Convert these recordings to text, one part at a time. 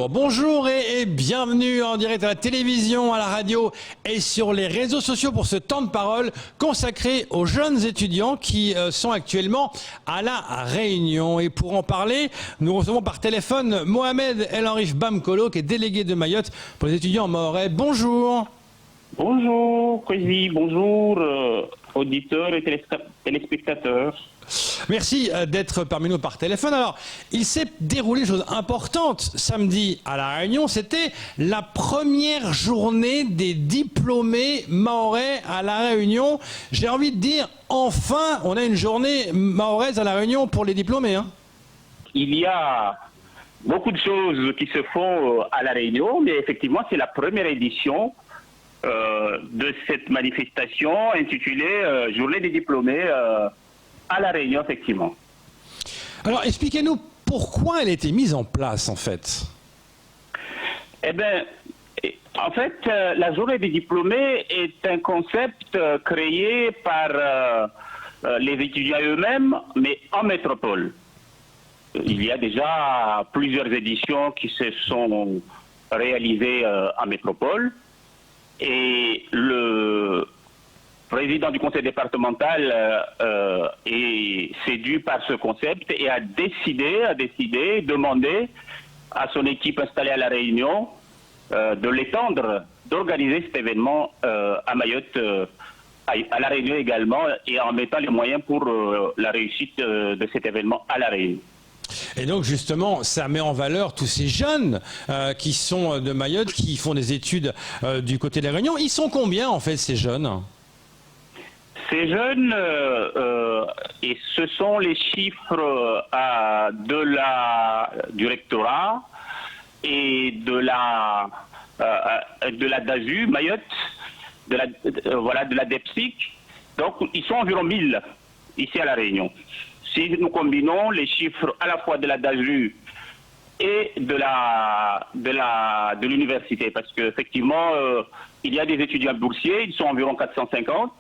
Bonjour et bienvenue en direct à la télévision, à la radio et sur les réseaux sociaux pour ce temps de parole consacré aux jeunes étudiants qui sont actuellement à La Réunion. Et pour en parler, nous recevons par téléphone Mohamed El Henrif Bamkolo, qui est délégué de Mayotte pour les étudiants mahorais. Bonjour. Bonjour, Président, bonjour, auditeurs et téléspectateurs. Merci d'être parmi nous par téléphone. Alors, il s'est déroulé une chose importante samedi à La Réunion. C'était la première journée des diplômés mahorais à La Réunion. J'ai envie de dire, enfin, on a une journée mahoraise à La Réunion pour les diplômés. Il y a beaucoup de choses qui se font à La Réunion, mais effectivement, c'est la première édition de cette manifestation intitulée Journée des diplômés à La Réunion, effectivement. Alors, expliquez-nous pourquoi elle a été mise en place, en fait. Eh bien, en fait, la Journée des diplômés est un concept créé par les étudiants eux-mêmes, mais en métropole. Il y a déjà plusieurs éditions qui se sont réalisées en métropole. Et le président du conseil départemental est séduit par ce concept et a décidé, demandé à son équipe installée à La Réunion de l'étendre, d'organiser cet événement à Mayotte, à La Réunion également, et en mettant les moyens pour la réussite de cet événement à La Réunion. Et donc justement, ça met en valeur tous ces jeunes qui sont de Mayotte, qui font des études du côté de La Réunion. Ils sont combien en fait ces jeunes? Ces jeunes, et ce sont les chiffres du rectorat et de la DASU Mayotte, de la DEPSIC. Donc ils sont environ 1000 ici à La Réunion. Si nous combinons les chiffres à la fois de la DASU et de l'université, parce qu'effectivement, il y a des étudiants boursiers, ils sont environ 450.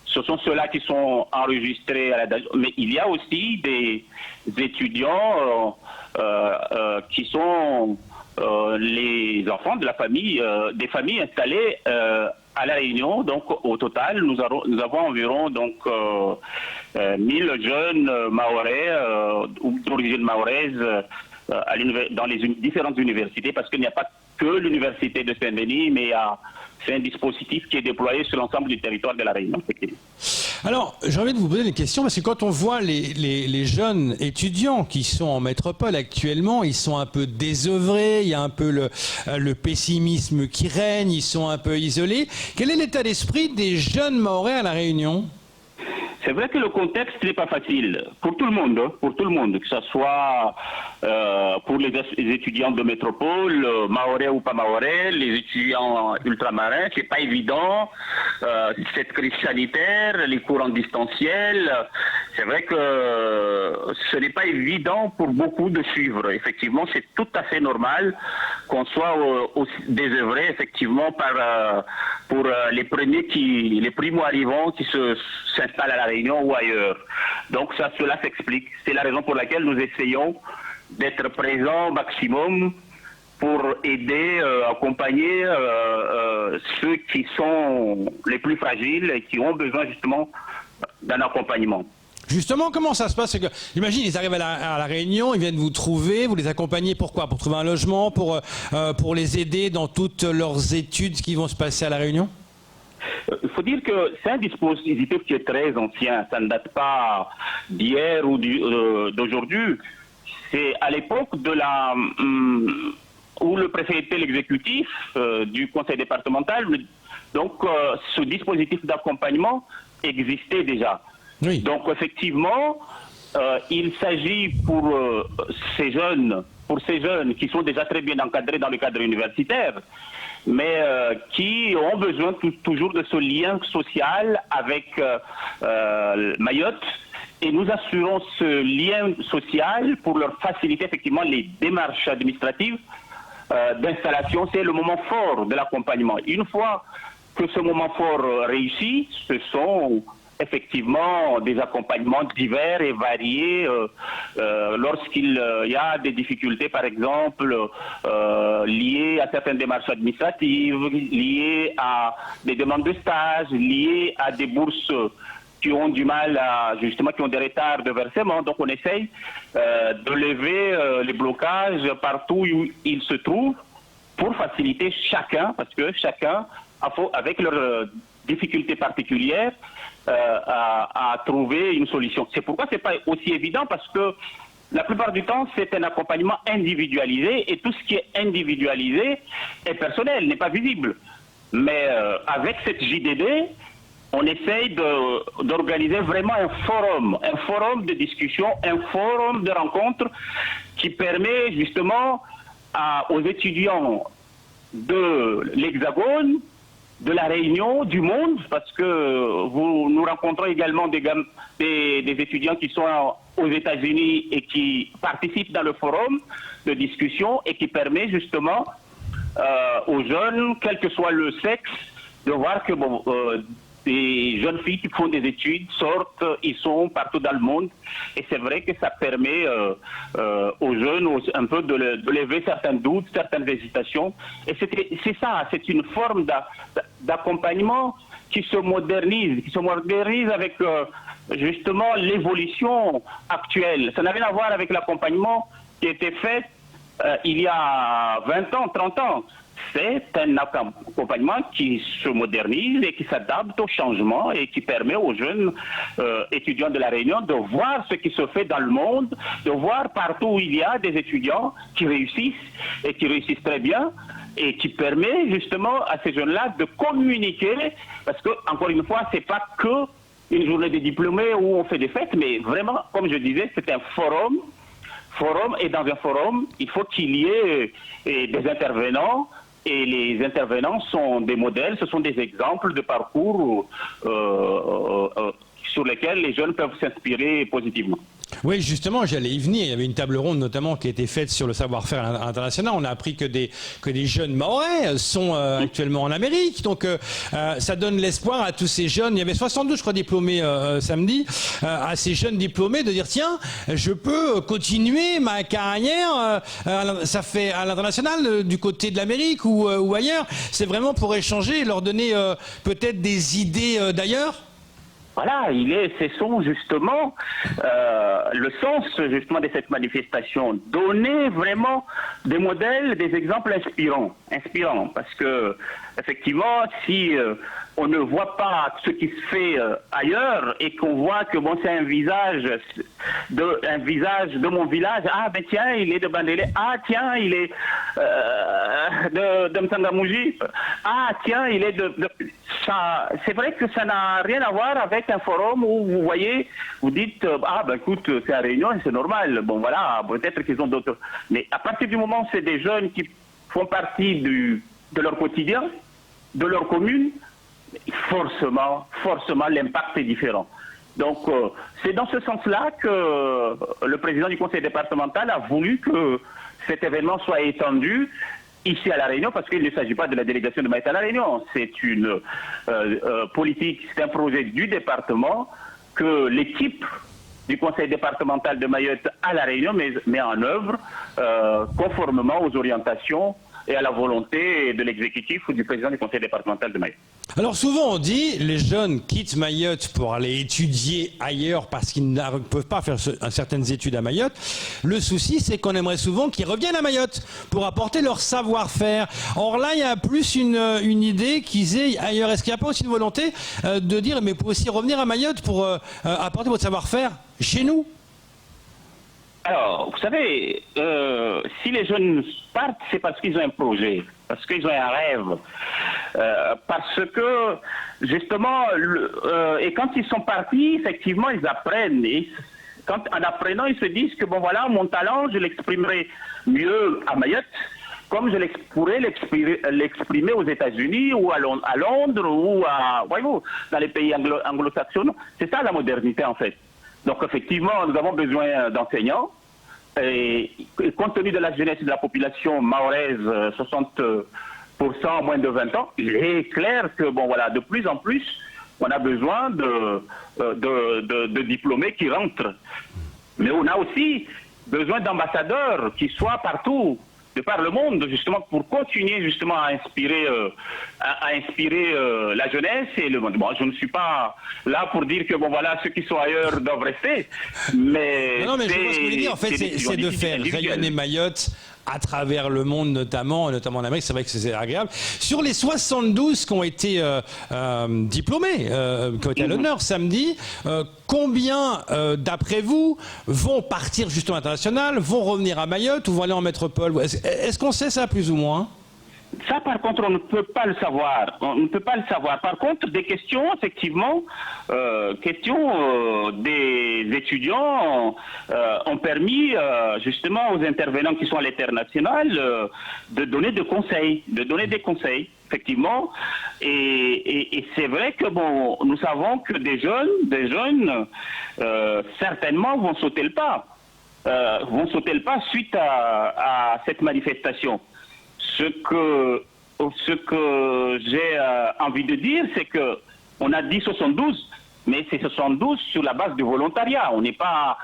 Ce sont ceux-là qui sont enregistrés à la DASU. Mais il y a aussi des étudiants qui sont les enfants de la famille, des familles installées à La Réunion. Donc au total, nous avons environ 1000 jeunes mahorais ou d'origine mahoraise dans les différentes universités, parce qu'il n'y a pas que l'université de Saint-Denis, mais c'est un dispositif qui est déployé sur l'ensemble du territoire de La Réunion. Alors, j'ai envie de vous poser une question, parce que quand on voit les jeunes étudiants qui sont en métropole actuellement, ils sont un peu désœuvrés, il y a un peu le pessimisme qui règne, ils sont un peu isolés. Quel est l'état d'esprit des jeunes mahorais à La Réunion ? C'est vrai que le contexte n'est pas facile pour tout le monde, que ce soit pour les étudiants de métropole, mahorais ou pas mahorais, les étudiants ultramarins, c'est pas évident. Cette crise sanitaire, les cours en distanciel, c'est vrai que ce n'est pas évident pour beaucoup de suivre. Effectivement, c'est tout à fait normal qu'on soit désœuvré, effectivement, pour les primo-arrivants qui s'installent à La Réunion ou ailleurs. Donc cela s'explique. C'est la raison pour laquelle nous essayons d'être présents au maximum pour aider, accompagner ceux qui sont les plus fragiles et qui ont besoin justement d'un accompagnement. Justement, comment ça se passe? J'imagine, ils arrivent à la Réunion, ils viennent vous trouver, vous les accompagnez pour quoi? Pour trouver un logement, pour les aider dans toutes leurs études qui vont se passer à La Réunion? Il faut dire que c'est un dispositif qui est très ancien, ça ne date pas d'hier ou d'aujourd'hui. C'est à l'époque où le préfet était l'exécutif du conseil départemental, donc ce dispositif d'accompagnement existait déjà. Oui. Donc effectivement, il s'agit pour ces jeunes qui sont déjà très bien encadrés dans le cadre universitaire, mais qui ont besoin toujours de ce lien social avec Mayotte. Et nous assurons ce lien social pour leur faciliter effectivement les démarches administratives d'installation. C'est le moment fort de l'accompagnement. Une fois que ce moment fort réussit, ce sont effectivement des accompagnements divers et variés lorsqu'il y a des difficultés, par exemple, liées à certaines démarches administratives, liées à des demandes de stage, liées à des bourses qui ont du mal à, justement, qui ont des retards de versement. Donc on essaye de lever les blocages partout où ils se trouvent pour faciliter chacun, parce que chacun, avec leurs difficultés particulières, à trouver une solution. C'est pourquoi ce n'est pas aussi évident, parce que la plupart du temps, c'est un accompagnement individualisé, et tout ce qui est individualisé est personnel, n'est pas visible. Mais avec cette JDD, on essaye d'organiser vraiment un forum de discussion, un forum de rencontre qui permet justement aux étudiants de l'Hexagone, de la Réunion, du monde, parce que nous rencontrons également des étudiants qui sont aux États-Unis et qui participent dans le forum de discussion et qui permet justement aux jeunes, quel que soit le sexe, de voir que des jeunes filles qui font des études sortent, ils sont partout dans le monde, et c'est vrai que ça permet aux jeunes un peu de lever certains doutes, certaines hésitations, et c'est ça, c'est une forme d'accompagnement qui se modernise avec justement l'évolution actuelle. Ça n'a rien à voir avec l'accompagnement qui a été fait il y a 20 ans, 30 ans. C'est un accompagnement qui se modernise et qui s'adapte au changement et qui permet aux jeunes étudiants de la Réunion de voir ce qui se fait dans le monde, de voir partout où il y a des étudiants qui réussissent et qui réussissent très bien, et qui permet justement à ces jeunes-là de communiquer, parce que, encore une fois, c'est pas que une journée des diplômés où on fait des fêtes, mais vraiment, comme je disais, c'est un forum, et dans un forum, il faut qu'il y ait des intervenants, et les intervenants sont des modèles, ce sont des exemples de parcours sur lesquels les jeunes peuvent s'inspirer positivement. Oui, justement, j'allais y venir. Il y avait une table ronde notamment qui a été faite sur le savoir-faire international. On a appris que des jeunes Mahorais sont actuellement en Amérique. Donc ça donne l'espoir à tous ces jeunes. Il y avait 72, je crois, diplômés samedi, à ces jeunes diplômés de dire tiens, je peux continuer ma carrière. Ça fait à l'international, du côté de l'Amérique ou ailleurs. C'est vraiment pour échanger et leur donner peut-être des idées d'ailleurs. Voilà, ce sont justement le sens justement de cette manifestation, donner vraiment des modèles, des exemples inspirants, parce que effectivement, si on ne voit pas ce qui se fait ailleurs et qu'on voit que bon, c'est un visage de mon village, ah ben tiens, il est de Bandélé, ah tiens, il est de Msangamouji, ah tiens, il est ça, c'est vrai que ça n'a rien à voir avec un forum où vous voyez, vous dites, ah ben écoute, c'est à Réunion, c'est normal, bon voilà, peut-être qu'ils ont d'autres. Mais à partir du moment où c'est des jeunes qui font partie de leur quotidien, de leur commune, forcément l'impact est différent. Donc c'est dans ce sens-là que le président du conseil départemental a voulu que cet événement soit étendu ici à La Réunion, parce qu'il ne s'agit pas de la délégation de Mayotte à La Réunion, c'est une politique, c'est un projet du département que l'équipe du conseil départemental de Mayotte à La Réunion met en œuvre conformément aux orientations et à la volonté de l'exécutif ou du président du conseil départemental de Mayotte. Alors souvent on dit les jeunes quittent Mayotte pour aller étudier ailleurs parce qu'ils ne peuvent pas faire certaines études à Mayotte. Le souci c'est qu'on aimerait souvent qu'ils reviennent à Mayotte pour apporter leur savoir-faire. Or là il y a plus une idée qu'ils aient ailleurs. Est-ce qu'il n'y a pas aussi une volonté de dire mais vous pouvez aussi revenir à Mayotte pour apporter votre savoir-faire chez nous? Alors, vous savez, si les jeunes partent, c'est parce qu'ils ont un projet, parce qu'ils ont un rêve, parce que, justement, et quand ils sont partis, effectivement, ils apprennent. Et en apprenant, ils se disent que, bon, voilà, mon talent, je l'exprimerai mieux à Mayotte, comme je pourrais l'exprimer aux États-Unis ou à Londres ou voyez-vous, dans les pays anglo-saxons. C'est ça la modernité, en fait. Donc effectivement, nous avons besoin d'enseignants et compte tenu de la jeunesse de la population mahoraise, 60% moins de 20 ans, il est clair que bon voilà, de plus en plus, On a besoin de diplômés qui rentrent. Mais on a aussi besoin d'ambassadeurs qui soient partout, de par le monde, justement, pour continuer justement à inspirer la jeunesse et le monde. Bon, je ne suis pas là pour dire que bon voilà, ceux qui sont ailleurs doivent rester, mais non, mais je vois ce que vous voulez dire. En fait, c'est de faire rayonner Mayotte à travers le monde, notamment en Amérique. C'est vrai que c'est agréable. Sur les 72 qui ont été diplômés, qui ont été à l'honneur samedi, combien, d'après vous, vont partir justement à l'international, vont revenir à Mayotte ou vont aller en métropole? Est-ce qu'on sait ça plus ou moins? Ça, par contre, on ne peut pas le savoir. On ne peut pas le savoir. Par contre, des questions, effectivement, des étudiants ont permis, justement, aux intervenants qui sont à l'international de donner des conseils, effectivement. Et c'est vrai que, bon, nous savons que des jeunes, certainement vont sauter le pas. Suite à cette manifestation. Ce que j'ai envie de dire, c'est que on a dit 72, mais c'est 72 sur la base du volontariat. On n'a pas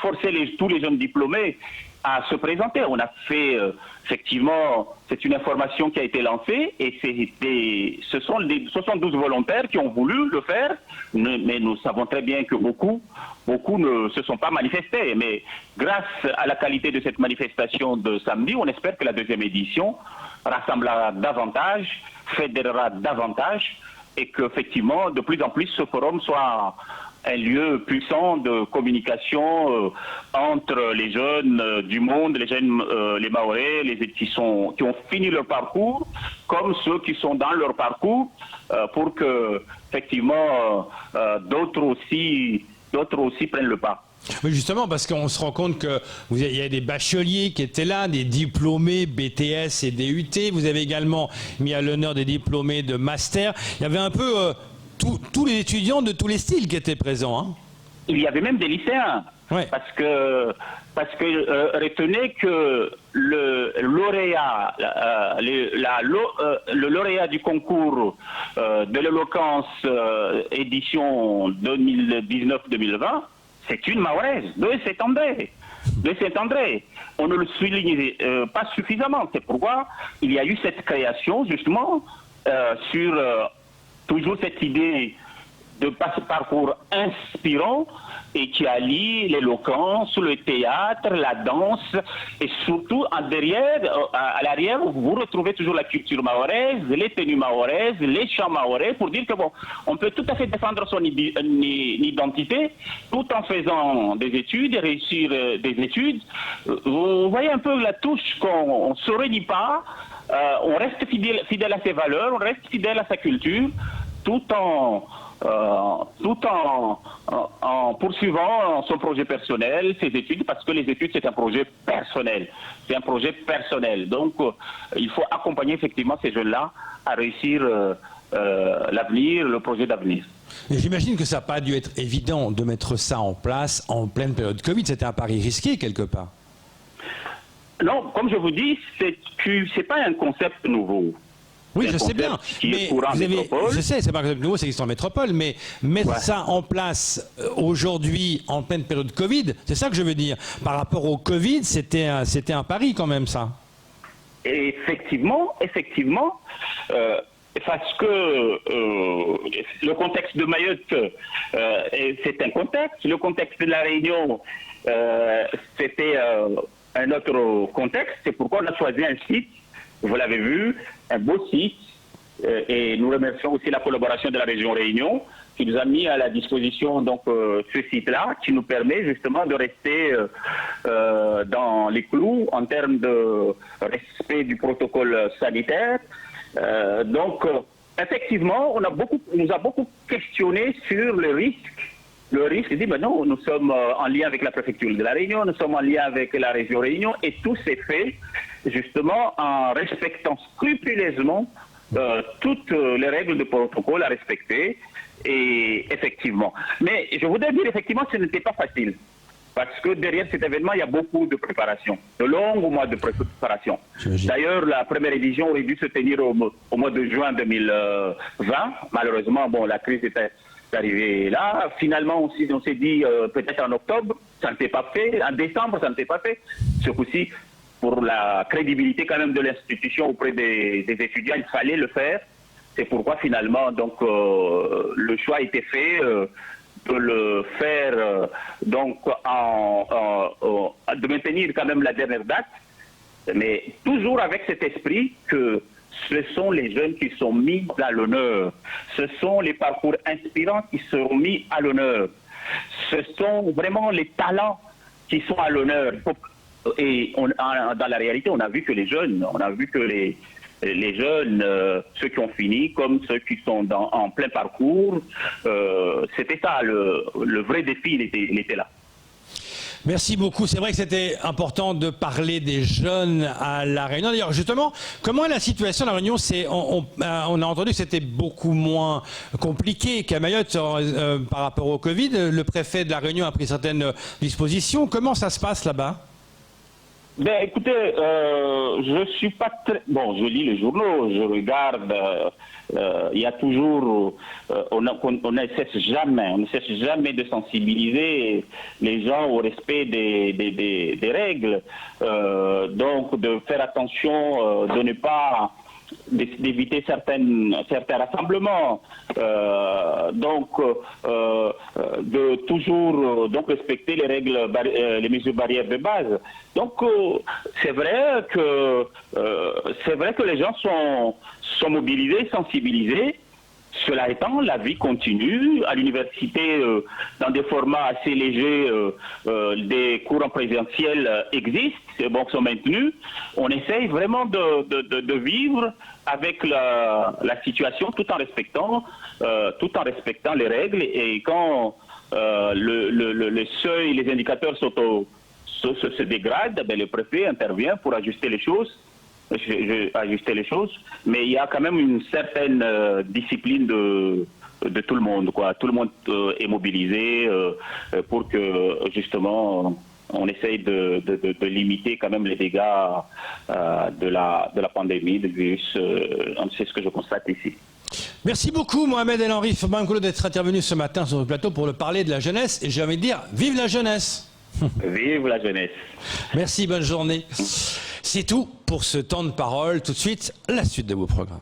forcé tous les jeunes diplômés à se présenter. On a fait, effectivement, c'est une information qui a été lancée et ce sont les 72 volontaires qui ont voulu le faire, mais nous savons très bien que beaucoup ne se sont pas manifestés. Mais grâce à la qualité de cette manifestation de samedi, on espère que la deuxième édition rassemblera davantage, fédérera davantage et qu'effectivement, de plus en plus, ce forum soit un lieu puissant de communication entre les jeunes du monde, les Mahorais, qui ont fini leur parcours, comme ceux qui sont dans leur parcours, pour que effectivement d'autres aussi prennent le pas. Oui, justement, parce qu'on se rend compte qu'il y a des bacheliers qui étaient là, des diplômés BTS et DUT. Vous avez également mis à l'honneur des diplômés de master. Il y avait un peu tous les étudiants de tous les styles qui étaient présents. Hein. Il y avait même des lycéens. Ouais. Parce que retenez que le lauréat du concours de l'éloquence édition 2019-2020, c'est une Mahoraise, de Saint-André. On ne le souligne pas suffisamment. C'est pourquoi il y a eu cette création, justement, sur toujours cette idée de parcours inspirant et qui allie l'éloquence, le théâtre, la danse et surtout à l'arrière, vous retrouvez toujours la culture mahoraise, les tenues mahoraises, les chants mahorais pour dire que bon, on peut tout à fait défendre son identité tout en faisant des études et réussir des études. Vous voyez un peu la touche qu'on ne se renie pas, on reste fidèle à ses valeurs, on reste fidèle à sa culture tout en poursuivant son projet personnel, ses études, parce que les études, c'est un projet personnel. Donc, il faut accompagner effectivement ces jeunes-là à réussir l'avenir, le projet d'avenir. J'imagine que ça n'a pas dû être évident de mettre ça en place en pleine période Covid. C'était un pari risqué, quelque part. Non, comme je vous dis, c'est pas un concept nouveau. Oui, je sais bien, mais je sais, c'est pas un concept nouveau, c'est existe en métropole, mais mettre ça en place aujourd'hui en pleine période Covid, c'est ça que je veux dire. Par rapport au Covid, c'était un pari quand même, ça. Et effectivement, parce que le contexte de Mayotte, c'est un contexte. Le contexte de la Réunion, c'était un autre contexte. C'est pourquoi on a choisi un site. Vous l'avez vu, un beau site, et nous remercions aussi la collaboration de la région Réunion qui nous a mis à la disposition donc ce site-là qui nous permet justement de rester dans les clous en termes de respect du protocole sanitaire. Donc effectivement, on nous a beaucoup questionné sur le risque. Le risque dit, ben non, nous sommes en lien avec la préfecture de la Réunion, nous sommes en lien avec la région Réunion, et tout s'est fait justement en respectant scrupuleusement toutes les règles de protocole à respecter, et effectivement. Mais je voudrais dire effectivement que ce n'était pas facile, Parce que derrière cet événement, il y a beaucoup de préparation, de longs mois de préparation. D'ailleurs, la première édition aurait dû se tenir au mois de juin 2020. Malheureusement, bon, la crise était arrivée là. Finalement, on s'est dit peut-être en octobre, ça ne s'est pas fait. En décembre, ça ne s'est pas fait. Ce coup-ci, pour la crédibilité quand même de l'institution auprès des étudiants, il fallait le faire. C'est pourquoi finalement, donc, le choix a été fait de le faire, donc, de maintenir quand même la dernière date, mais toujours avec cet esprit que ce sont les jeunes qui sont mis à l'honneur. Ce sont les parcours inspirants qui seront mis à l'honneur. Ce sont vraiment les talents qui sont à l'honneur. Et dans la réalité, on a vu que les jeunes, ceux qui ont fini, comme ceux qui sont en plein parcours, c'était ça, le vrai défi, il était là. Merci beaucoup. C'est vrai que c'était important de parler des jeunes à La Réunion. D'ailleurs, justement, comment est la situation à La Réunion? On a entendu que c'était beaucoup moins compliqué qu'à Mayotte par rapport au Covid. Le préfet de La Réunion a pris certaines dispositions. Comment ça se passe là-bas? Ben, écoutez, je suis pas très... Bon, je lis les journaux, je regarde, il y a toujours... on ne cesse jamais de sensibiliser les gens au respect des règles. Donc, de faire attention, de ne pas... d'éviter certains rassemblements, de toujours respecter les règles, les mesures barrières de base. Donc c'est vrai que les gens sont mobilisés, sensibilisés. Cela étant, la vie continue. À l'université, dans des formats assez légers, des cours en présentiel existent, sont maintenus. On essaye vraiment de vivre avec la situation tout en respectant les règles. Et quand le seuil, les indicateurs se dégradent, ben, le préfet intervient pour ajuster les choses. Mais il y a quand même une certaine discipline de tout le monde, quoi. Tout le monde est mobilisé pour que justement on essaye de limiter quand même les dégâts de la pandémie, du virus. C'est ce que je constate ici. Merci beaucoup Mohamed El Henri Famangolo d'être intervenu ce matin sur le plateau pour parler de la jeunesse. Et j'ai envie de dire, vive la jeunesse! Vive la jeunesse! Merci, bonne journée. C'est tout pour ce temps de parole. Tout de suite, la suite de vos programmes.